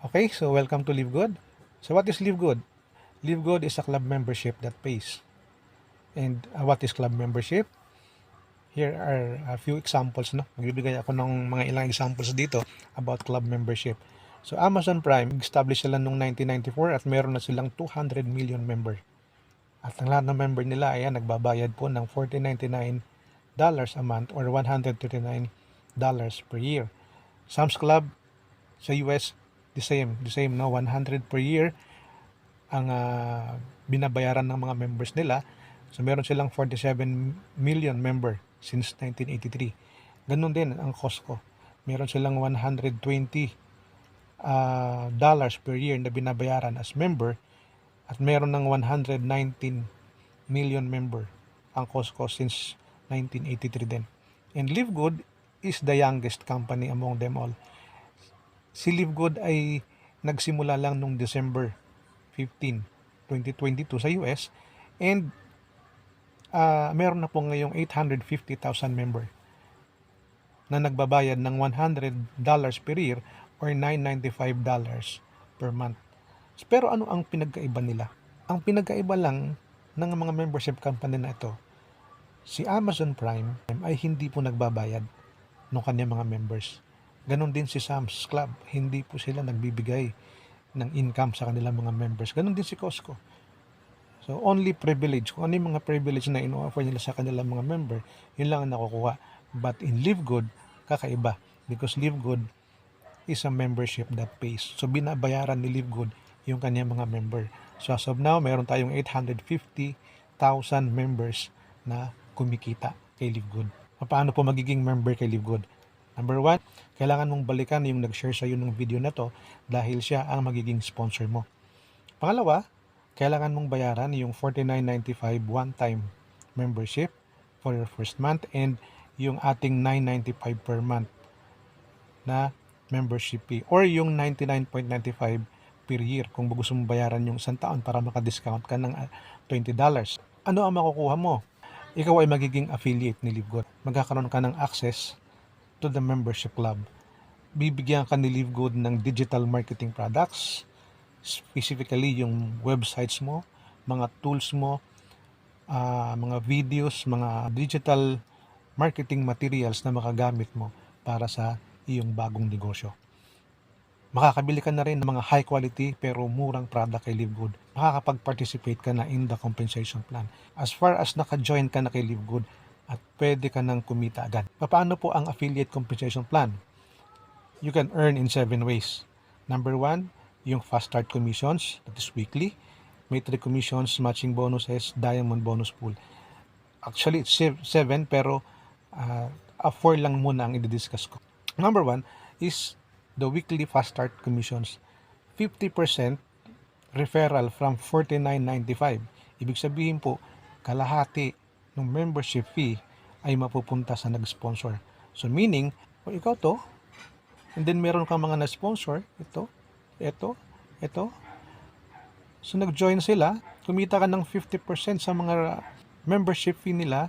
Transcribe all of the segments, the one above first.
Okay, so welcome to Live Good. So what is Live Good? Live Good is a club membership that pays. And what is club membership? Here are a few examples. No? Magbibigay ako ng mga ilang examples dito about club membership. So Amazon Prime, established sila noong 1994 at meron na silang 200 million member. At ang lahat ng member nila ay nagbabayad po ng $14.99 a month or $139 per year. Sam's Club sa US, the same no, 100 per year ang binabayaran ng mga members nila. So meron silang 47 million member since 1983. Ganun din ang Costco. Meron silang 120 dollars per year na binabayaran as member at meron ng 119 million member ang Costco since 1983 din. And Live Good is the youngest company among them all. Si Live Good ay nagsimula lang nung December 15, 2022 sa US and meron na po ngayong 850,000 member na nagbabayad ng $100 per year or $995 per month. Pero ano ang pinagkaiba nila? Ang pinagkaiba lang ng mga membership company na ito, si Amazon Prime ay hindi po nagbabayad ng kanyang mga members. Ganon din si Sam's Club, hindi po sila nagbibigay ng income sa kanilang mga members. Ganon din si Costco. So only privilege, kung ano yung mga privilege na ino-offer nila sa kanilang mga member, yun lang ang nakukuha. But in Live Good, kakaiba. Because Live Good is a membership that pays. So binabayaran ni Live Good yung kanyang mga member. So as of now, meron tayong 850,000 members na kumikita kay Live Good. Paano po magiging member kay Live Good? Number 1, kailangan mong balikan yung nag-share sa iyo ng video na to dahil siya ang magiging sponsor mo. Pangalawa, kailangan mong bayaran yung $49.95 one-time membership for your first month and yung ating $9.95 per month na membership fee or yung $99.95 per year kung gusto mong bayaran yung isang taon para maka-discount ka ng $20. Ano ang makukuha mo? Ikaw ay magiging affiliate ni Live Good. Magkakaroon ka ng access to the membership club. Bibigyan ka ni Live Good ng digital marketing products, specifically yung websites mo, mga tools mo, mga videos, mga digital marketing materials na makagamit mo para sa iyong bagong negosyo. Makakabili ka na rin ng mga high quality pero murang product kay Live Good. Makakapag-participate ka na in the compensation plan. As far as naka-join ka na kay Live Good at pwede ka nang kumita agad. Paano po ang affiliate compensation plan? You can earn in 7 ways. Number 1, yung fast start commissions, that is weekly. Matrix commissions, matching bonuses, diamond bonus pool. Actually, it's 7 pero 4 lang muna ang i-discuss ko. Number 1 is the weekly fast start commissions. 50% referral from $49.95. Ibig sabihin po, kalahati ng membership fee ay mapupunta sa nag-sponsor. So meaning, kung ikaw to, and then meron kang mga na-sponsor, ito. So nag-join sila, kumita ka ng 50% sa mga membership fee nila,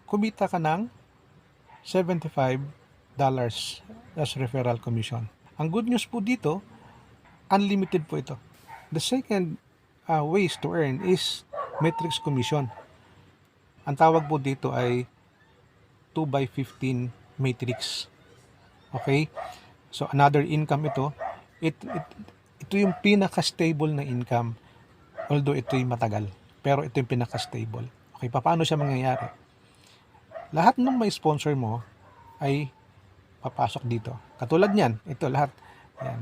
kumita ka ng $75 as referral commission. Ang good news po dito, unlimited po ito. The second ways to earn is matrix commission. Ang tawag po dito ay 2x15 matrix. Okay? So another income ito. Ito yung pinaka-stable na income. Although ito'y matagal. Pero ito yung pinaka-stable. Okay, paano siya mangyayari? Lahat ng may sponsor mo ay papasok dito. Katulad niyan, ito lahat. Yan,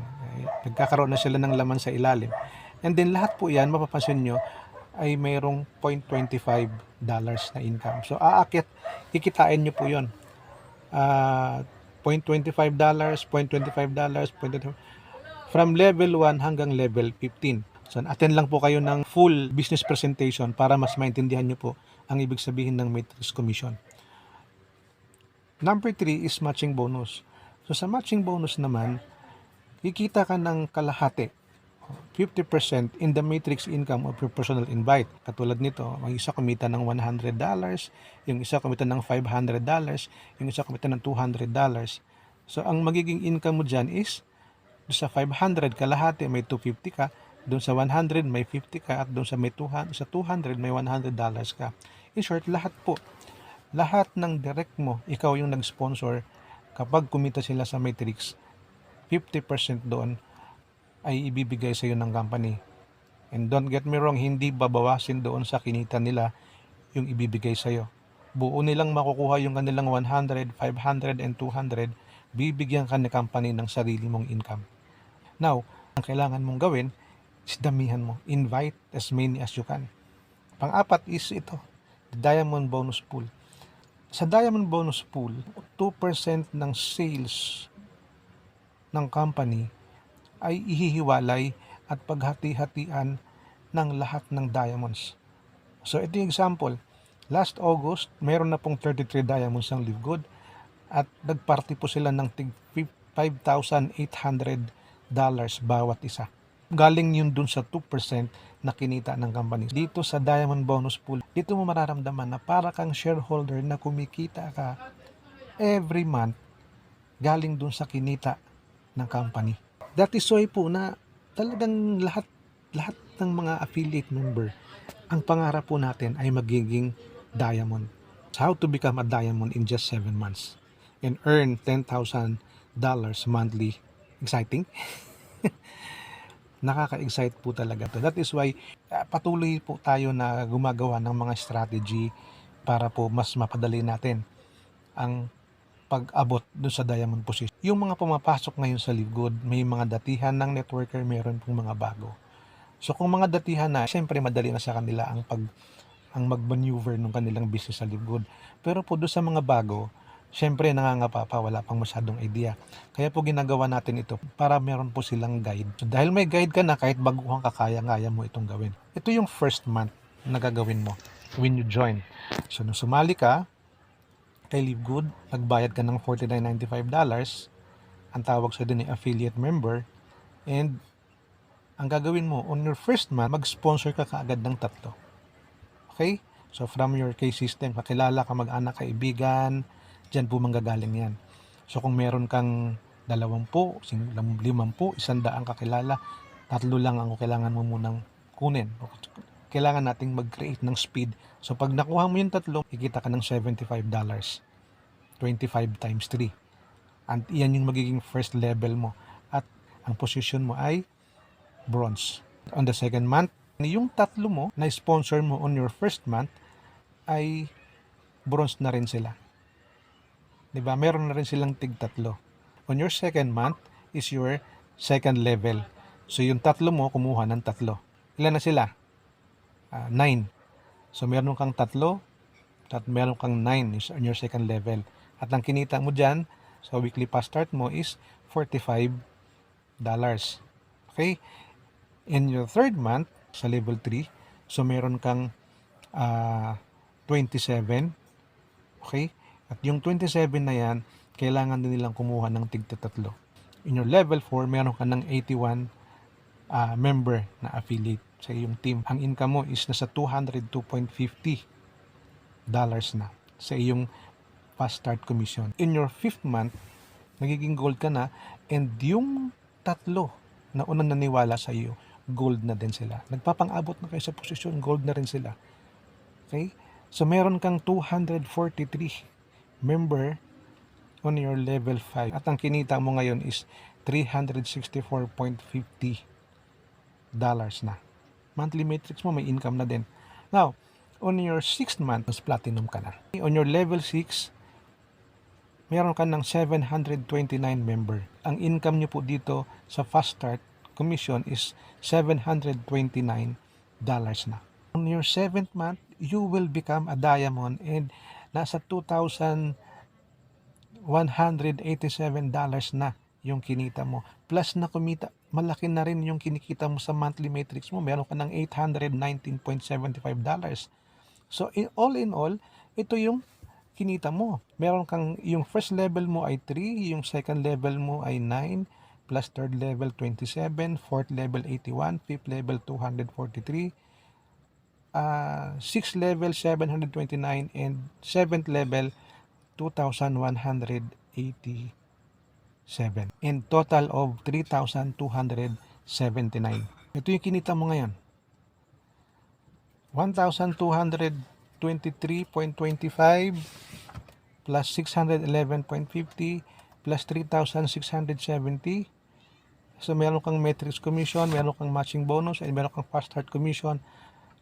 nagkakaroon na sila ng laman sa ilalim. And then lahat po yan, mapapansin nyo, ay mayroong $0.25 na income. So kikitain nyo po yun. $0.25, $0.25, from level 1 hanggang level 15. So attend lang po kayo ng full business presentation para mas maintindihan nyo po ang ibig sabihin ng matrix commission. Number 3 is matching bonus. So sa matching bonus naman, kikita ka ng kalahati, 50% in the matrix income of your personal invite. Katulad nito, ang isa kumita ng $100, yung isa kumita ng $500, yung isa kumita ng $200. So ang magiging income mo dyan is Doon sa 500 kalahati may 250 ka, doon sa 100 may 50 ka, at doon sa may 200, sa 200 may $100 ka. In short, lahat ng direct mo, ikaw yung nag-sponsor. Kapag kumita sila sa Matrix, 50% doon ay ibibigay sa iyo ng company. And don't get me wrong, hindi babawasin doon sa kinita nila yung ibibigay sa iyo. Buo nilang makukuha yung kanilang 100, 500, and 200, bibigyan ka ni company ng sarili mong income. Now, ang kailangan mong gawin is damihan mo. Invite as many as you can. Pang-apat is ito, the Diamond Bonus Pool. Sa Diamond Bonus Pool, 2% ng sales ng company ay ihihiwalay at paghati-hatian ng lahat ng diamonds. So ito yung example. Last August, meron na pong 33 diamonds ang Live Good at nagparty po sila ng $5,800 bawat isa. Galing yun dun sa 2% na kinita ng company. Dito sa Diamond Bonus Pool, dito mo mararamdaman na para kang shareholder na kumikita ka every month galing dun sa kinita ng company. That is why po na talagang lahat ng mga affiliate member, ang pangarap po natin ay magiging diamond. How to become a diamond in just 7 months and earn $10,000 monthly. Exciting? Nakaka-excite po talaga to. That is why patuloy po tayo na gumagawa ng mga strategy para po mas mapadali natin ang pag-abot doon sa diamond position. Yung mga pumapasok ngayon sa Live Good, may mga datihan ng networker, meron pong mga bago. So kung mga datihan na, siyempre madali na sa kanila ang mag-maneuver ng kanilang business sa Live Good. Pero po doon sa mga bago, siyempre nangangapa pa, wala pang masyadong idea. Kaya po ginagawa natin ito para meron po silang guide. So dahil may guide ka na, kahit baguhan ka, kaya mo itong gawin. Ito yung first month na gagawin mo when you join. So nung sumali ka kay Live Good, nagbayad ka ng $49.95, ang tawag sa din ay affiliate member, and ang gagawin mo, on your first month, mag-sponsor ka kaagad ng 3. Okay? So from your case system, kakilala ka, mag-anak, kaibigan, dyan po manggagaling yan. So kung meron kang 20, 50, 100 kakilala, 3 lang ang kailangan mo munang kunin. Kailangan nating mag-create ng speed. So pag nakuha mo yung 3, ikita ka ng $75. 25 times 3. And iyan yung magiging first level mo. At ang position mo ay bronze. On the second month, yung 3 mo na sponsor mo on your first month ay bronze na rin sila. Diba? Meron na rin silang tig-3. On your second month is your second level. So yung 3 mo, kumuha ng 3. Ilan na sila? 9. So meron kang 3 at meron kang 9 is on your second level. At ang kinita mo dyan sa weekly fast start mo is $45. Okay? In your third month, sa level 3, so meron kang 27. Okay? At yung 27 na yan, kailangan din nilang kumuha ng tig-3. In your level 4, meron ka ng 81 member na affiliate sa iyong team. Ang income mo is nasa $202.50 na sa iyong fast start commission. In your 5th month, nagiging gold ka na, and yung 3 na unang naniwala sa iyo, gold na din sila. Nagpapang-abot na kayo sa posisyon, gold na rin sila. Okay? So meron kang 243 member on your level 5. At ang kinita mo ngayon is $364.50 na. Monthly matrix mo, may income na din. Now, on your 6th month, mas platinum ka na. On your level 6, meron ka ng 729 member. Ang income nyo po dito sa fast start commission is $729 na. On your 7th month, you will become a diamond and nasa $2,187 na yung kinita mo. Plus na kumita, malaki na rin yung kinikita mo sa monthly matrix mo. Meron ka ng $819.75. So all in all, ito yung kinita mo. Meron kang, yung first level mo ay 3, yung second level mo ay 9, plus third level 27, fourth level 81, fifth level 243, 6th level 729, and 7th level $2,180. In total of 3,279. Ito yung kinita mo ngayon. 1,223.25 plus 611.50 plus 3,670. So meron kang matrix commission, meron kang matching bonus, and meron kang fast start commission.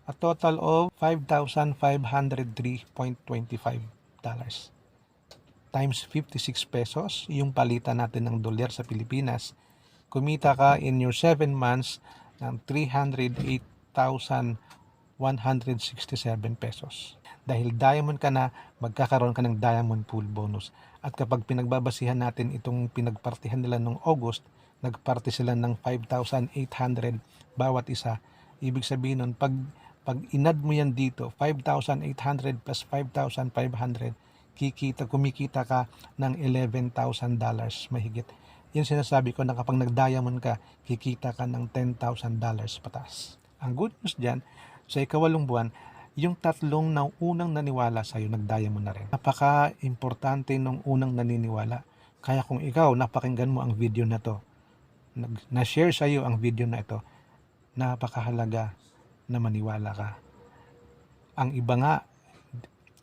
A total of $5,503.25 times 56 pesos, yung palitan natin ng dolyar sa Pilipinas. Kumita ka in your 7 months ng 308,167 pesos. Dahil diamond ka na, magkakaroon ka ng diamond pool bonus. At kapag pinagbabasihan natin itong pinagpartihan nila noong August, nagparty sila ng 5,800 bawat isa. Ibig sabihin nun, pag inad mo yan dito, 5,800 plus 5,500, kumikita ka ng $11,000 mahigit. Yan sinasabi ko na kapag nag-diamond ka, kikita ka ng $10,000 patas. Ang good news dyan, sa ikawalong buwan, yung tatlong na unang naniwala sa'yo, nag-diamond na rin. Napaka-importante nung unang naniniwala. Kaya kung ikaw, napakinggan mo ang video na to, na-share sa'yo ang video na ito, napakahalaga na maniwala ka. Ang iba nga,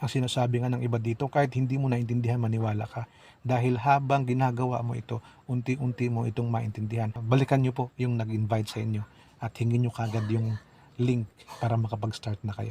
ang sinasabi nga ng iba dito, kahit hindi mo naintindihan, maniwala ka. Dahil habang ginagawa mo ito, unti-unti mo itong maintindihan. Balikan nyo po yung nag-invite sa inyo at hingin nyo kagad yung link para makapag-start na kayo.